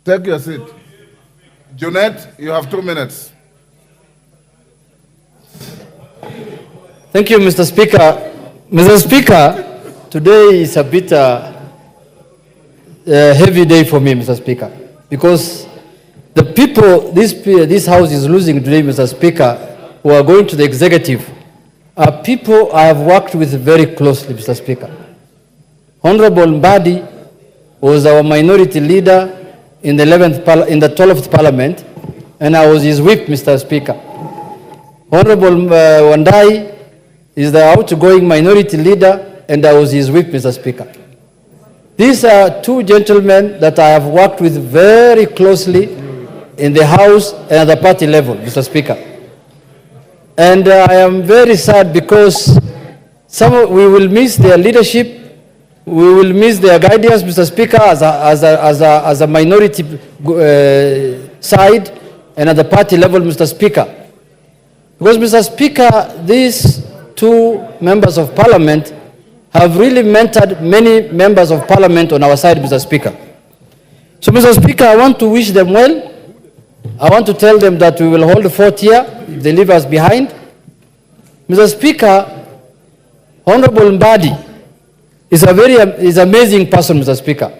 Take your seat. Junet, you have 2 minutes. Thank you, Mr. Speaker. Mr. Speaker, today is a bit heavy day for me, Mr. Speaker, because the people this House is losing today, Mr. Speaker, who are going to the executive, are people I have worked with very closely, Mr. Speaker. Honorable Mbadi was our minority leader in the 12th Parliament, and I was his whip, Mr. Speaker. Honorable Wandayi is the outgoing minority leader, and I was his whip, Mr. Speaker. These are two gentlemen that I have worked with very closely in the House and at the party level, Mr. Speaker. And I am very sad because we will miss their leadership. We will miss their guidance, Mr. Speaker, as a minority side and at the party level, Mr. Speaker. Because, Mr. Speaker, these two members of Parliament have really mentored many members of Parliament on our side, Mr. Speaker. So, Mr. Speaker, I want to wish them well. I want to tell them that we will hold fort here if they leave us behind. Mr. Speaker, Honorable Mbadi is an amazing person, Mr. Speaker.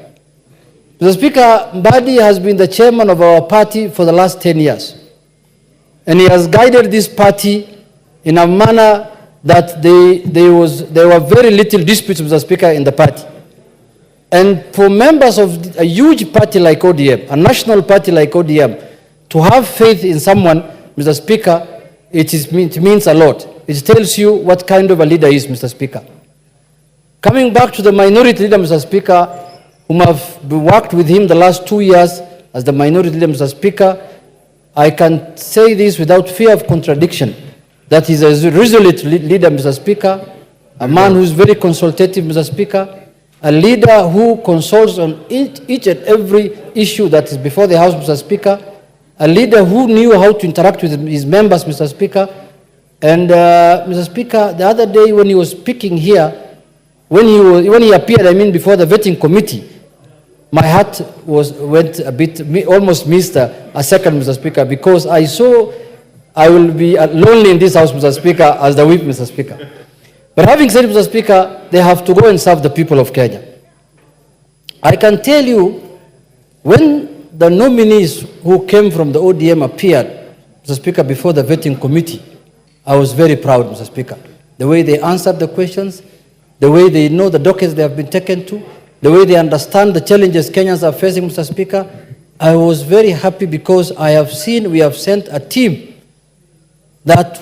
Mr. Speaker, Mbadi has been the chairman of our party for the last 10 years. And he has guided this party in a manner that there were very little disputes, Mr. Speaker, in the party. And for members of a huge party like ODM, a national party like ODM, to have faith in someone, Mr. Speaker, it means a lot. It tells you what kind of a leader he is, Mr. Speaker. Coming back to the minority leader, Mr. Speaker, whom I've worked with him the last 2 years as the minority leader, Mr. Speaker, I can say this without fear of contradiction, that he's a resolute leader, Mr. Speaker, a man who's very consultative, Mr. Speaker, a leader who consults on each and every issue that is before the House, Mr. Speaker, a leader who knew how to interact with his members, Mr. Speaker. And Mr. Speaker, the other day when he was speaking here, when he appeared, before the vetting committee, my heart went a bit, almost missed a second, Mr. Speaker, because I saw I will be lonely in this House, Mr. Speaker, as the whip, Mr. Speaker. But having said, Mr. Speaker, they have to go and serve the people of Kenya. I can tell you, when the nominees who came from the ODM appeared, Mr. Speaker, before the vetting committee, I was very proud, Mr. Speaker. The way they answered the questions, the way they know the dockets they have been taken to, the way they understand the challenges Kenyans are facing, Mr. Speaker, I was very happy because I have seen we have sent a team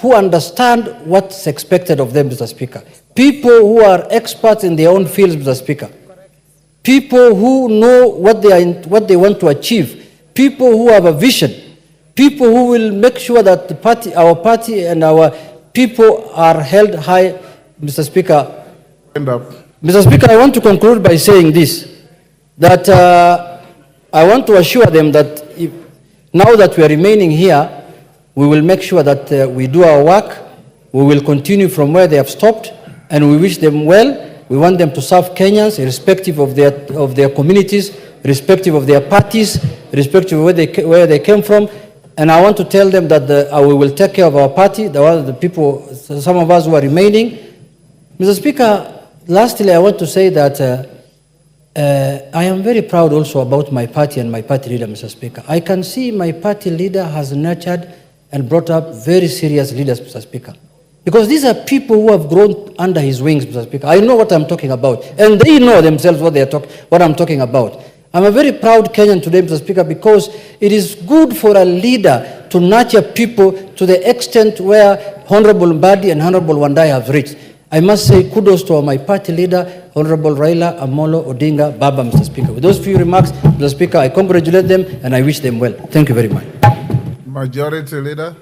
who understand what's expected of them, Mr. Speaker. People who are experts in their own fields, Mr. Speaker. People who know what they want to achieve. People who have a vision. People who will make sure that our party and our people are held high, Mr. Speaker. End up. Mr. Speaker, I want to conclude by saying this, that I want to assure them that now that we are remaining here, we will make sure that we do our work. We will continue from where they have stopped, and we wish them well. We want them to serve Kenyans, irrespective of their communities, irrespective of their parties, irrespective of where they came from. And I want to tell them that we will take care of our party, the people, some of us who are remaining. Mr. Speaker, lastly, I want to say that I am very proud also about my party and my party leader, Mr. Speaker. I can see my party leader has nurtured and brought up very serious leaders, Mr. Speaker. Because these are people who have grown under his wings, Mr. Speaker. I know what I'm talking about. And they know themselves what I'm talking about. I'm a very proud Kenyan today, Mr. Speaker, because it is good for a leader to nurture people to the extent where Honorable Mbadi and Honorable Wandayi have reached. I must say kudos to my party leader, Honorable Raila, Amolo, Odinga, Baba, Mr. Speaker. With those few remarks, Mr. Speaker, I congratulate them and I wish them well. Thank you very much. Majority Leader.